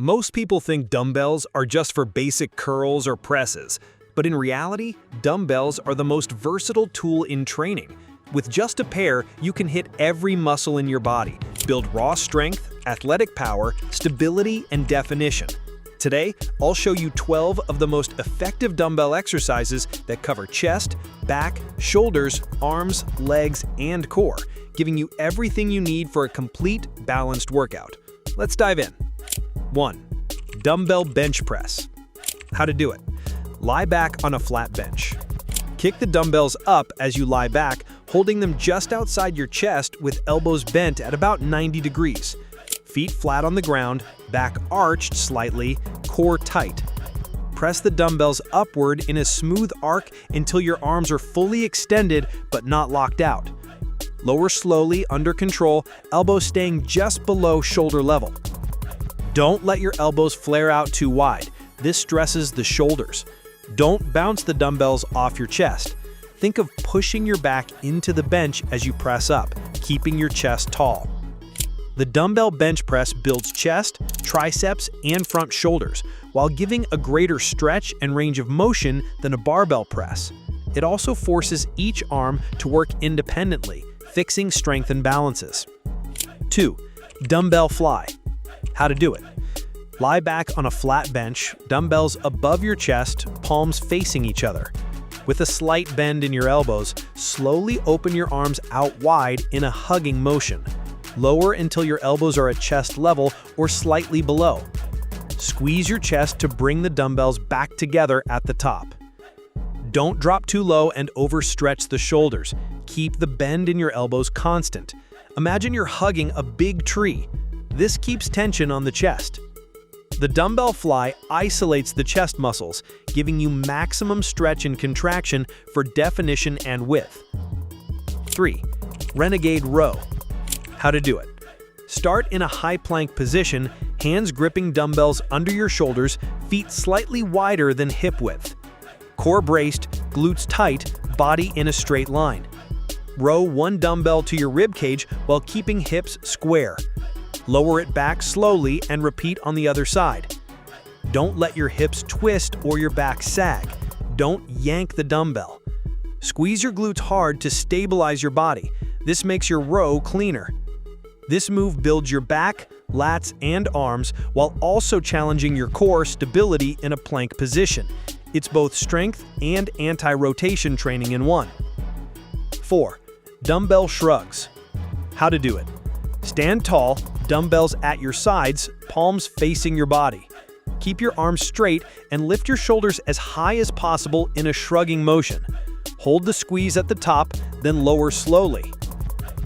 Most people think dumbbells are just for basic curls or presses, but in reality, dumbbells are the most versatile tool in training. With just a pair, you can hit every muscle in your body, build raw strength, athletic power, stability, and definition. Today, I'll show you 12 of the most effective dumbbell exercises that cover chest, back, shoulders, arms, legs, and core, giving you everything you need for a complete, balanced workout. Let's dive in. 1. Dumbbell bench press. How to do it. Lie back on a flat bench. Kick the dumbbells up as you lie back, holding them just outside your chest with elbows bent at about 90 degrees. Feet flat on the ground, back arched slightly, core tight. Press the dumbbells upward in a smooth arc until your arms are fully extended but not locked out. Lower slowly, under control, elbows staying just below shoulder level. Don't let your elbows flare out too wide. This stresses the shoulders. Don't bounce the dumbbells off your chest. Think of pushing your back into the bench as you press up, keeping your chest tall. The dumbbell bench press builds chest, triceps, and front shoulders, while giving a greater stretch and range of motion than a barbell press. It also forces each arm to work independently, fixing strength and balances. 2. Dumbbell Fly. How to do it. Lie back on a flat bench, dumbbells above your chest, palms facing each other. With a slight bend in your elbows, slowly open your arms out wide in a hugging motion. Lower until your elbows are at chest level or slightly below. Squeeze your chest to bring the dumbbells back together at the top. Don't drop too low and overstretch the shoulders. Keep the bend in your elbows constant. Imagine you're hugging a big tree. This keeps tension on the chest. The dumbbell fly isolates the chest muscles, giving you maximum stretch and contraction for definition and width. 3. Renegade Row. How to do it. Start in a high plank position, hands gripping dumbbells under your shoulders, feet slightly wider than hip width. Core braced, glutes tight, body in a straight line. Row one dumbbell to your rib cage while keeping hips square. Lower it back slowly and repeat on the other side. Don't let your hips twist or your back sag. Don't yank the dumbbell. Squeeze your glutes hard to stabilize your body. This makes your row cleaner. This move builds your back, lats, and arms while also challenging your core stability in a plank position. It's both strength and anti-rotation training in one. 4. Dumbbell Shrugs. How to do it. Stand tall, dumbbells at your sides, palms facing your body. Keep your arms straight and lift your shoulders as high as possible in a shrugging motion. Hold the squeeze at the top, then lower slowly.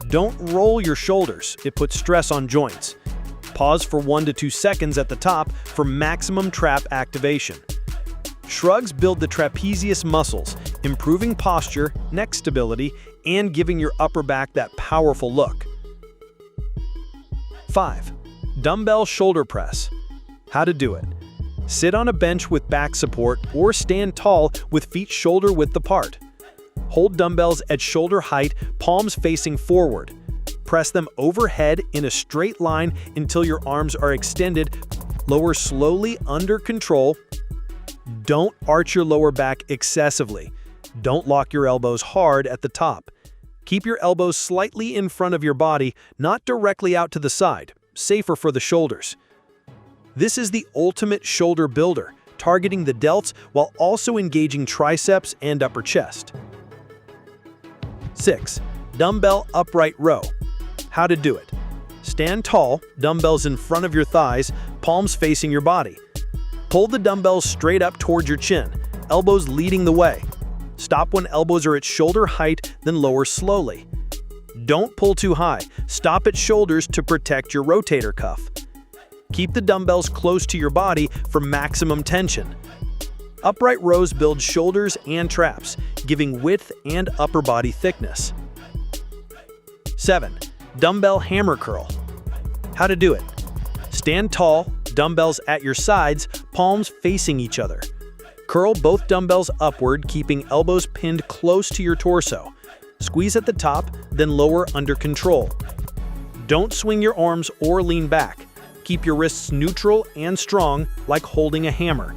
Don't roll your shoulders, it puts stress on joints. Pause for 1 to 2 seconds at the top for maximum trap activation. Shrugs build the trapezius muscles, improving posture, neck stability, and giving your upper back that powerful look. 5. Dumbbell shoulder press. How to do it. Sit on a bench with back support or stand tall with feet shoulder width apart. Hold dumbbells at shoulder height, palms facing forward. Press them overhead in a straight line until your arms are extended. Lower slowly under control. Don't arch your lower back excessively. Don't lock your elbows hard at the top. Keep your elbows slightly in front of your body, not directly out to the side, safer for the shoulders. This is the ultimate shoulder builder, targeting the delts while also engaging triceps and upper chest. 6. Dumbbell Upright Row. How to do it. Stand tall, dumbbells in front of your thighs, palms facing your body. Pull the dumbbells straight up towards your chin, elbows leading the way. Stop when elbows are at shoulder height, then lower slowly. Don't pull too high. Stop at shoulders to protect your rotator cuff. Keep the dumbbells close to your body for maximum tension. Upright rows build shoulders and traps, giving width and upper body thickness. 7. Dumbbell hammer curl. How to do it. Stand tall, dumbbells at your sides, palms facing each other. Curl both dumbbells upward, keeping elbows pinned close to your torso. Squeeze at the top, then lower under control. Don't swing your arms or lean back. Keep your wrists neutral and strong, like holding a hammer.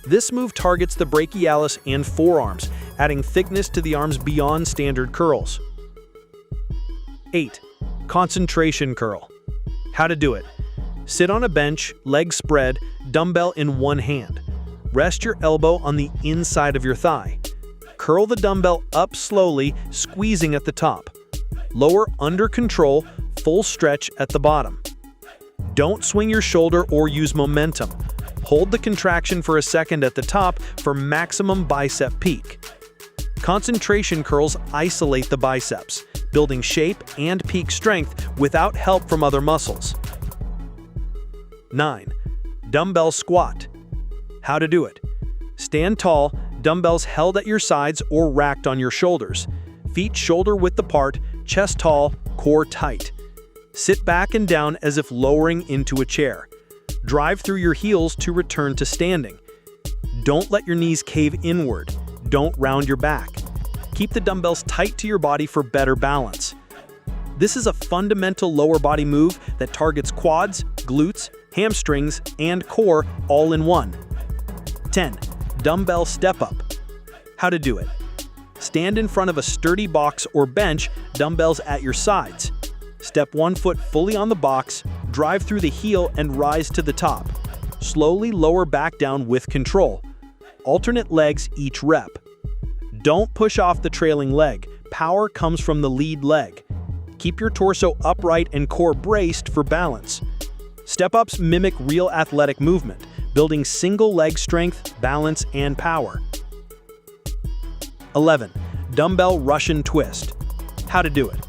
This move targets the brachialis and forearms, adding thickness to the arms beyond standard curls. 8. Concentration curl. How to do it. Sit on a bench, legs spread, dumbbell in one hand. Rest your elbow on the inside of your thigh. Curl the dumbbell up slowly, squeezing at the top. Lower under control, full stretch at the bottom. Don't swing your shoulder or use momentum. Hold the contraction for a second at the top for maximum bicep peak. Concentration curls isolate the biceps, building shape and peak strength without help from other muscles. 9. Dumbbell squat. How to do it. Stand tall, dumbbells held at your sides or racked on your shoulders. Feet shoulder-width apart, chest tall, core tight. Sit back and down as if lowering into a chair. Drive through your heels to return to standing. Don't let your knees cave inward. Don't round your back. Keep the dumbbells tight to your body for better balance. This is a fundamental lower body move that targets quads, glutes, hamstrings, and core all in one. 10. Dumbbell Step-Up. How to do it. Stand in front of a sturdy box or bench, dumbbells at your sides. Step one foot fully on the box, drive through the heel and rise to the top. Slowly lower back down with control. Alternate legs each rep. Don't push off the trailing leg. Power comes from the lead leg. Keep your torso upright and core braced for balance. Step-ups mimic real athletic movement, building single leg strength, balance, and power. 11. Dumbbell Russian twist. How to do it.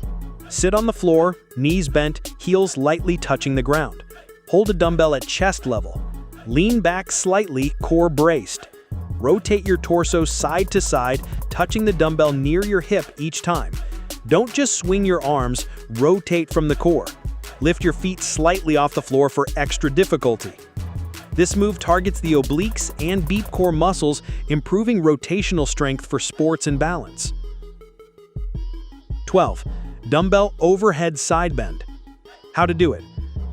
Sit on the floor, knees bent, heels lightly touching the ground. Hold a dumbbell at chest level. Lean back slightly, core braced. Rotate your torso side to side, touching the dumbbell near your hip each time. Don't just swing your arms, rotate from the core. Lift your feet slightly off the floor for extra difficulty. This move targets the obliques and beep core muscles, improving rotational strength for sports and balance. 12. Dumbbell overhead side bend. How to do it.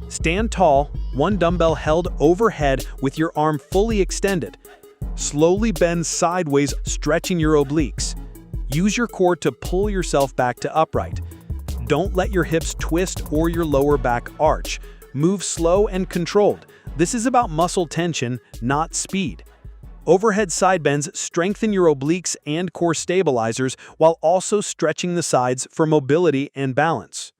Stand tall, one dumbbell held overhead with your arm fully extended. Slowly bend sideways, stretching your obliques. Use your core to pull yourself back to upright. Don't let your hips twist or your lower back arch. Move slow and controlled. This is about muscle tension, not speed. Overhead side bends strengthen your obliques and core stabilizers while also stretching the sides for mobility and balance.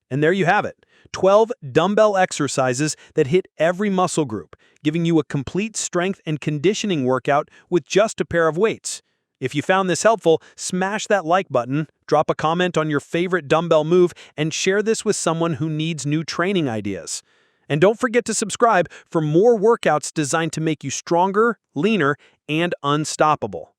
And there you have it, 12 dumbbell exercises that hit every muscle group, giving you a complete strength and conditioning workout with just a pair of weights. If you found this helpful, smash that like button, drop a comment on your favorite dumbbell move, and share this with someone who needs new training ideas. And don't forget to subscribe for more workouts designed to make you stronger, leaner, and unstoppable.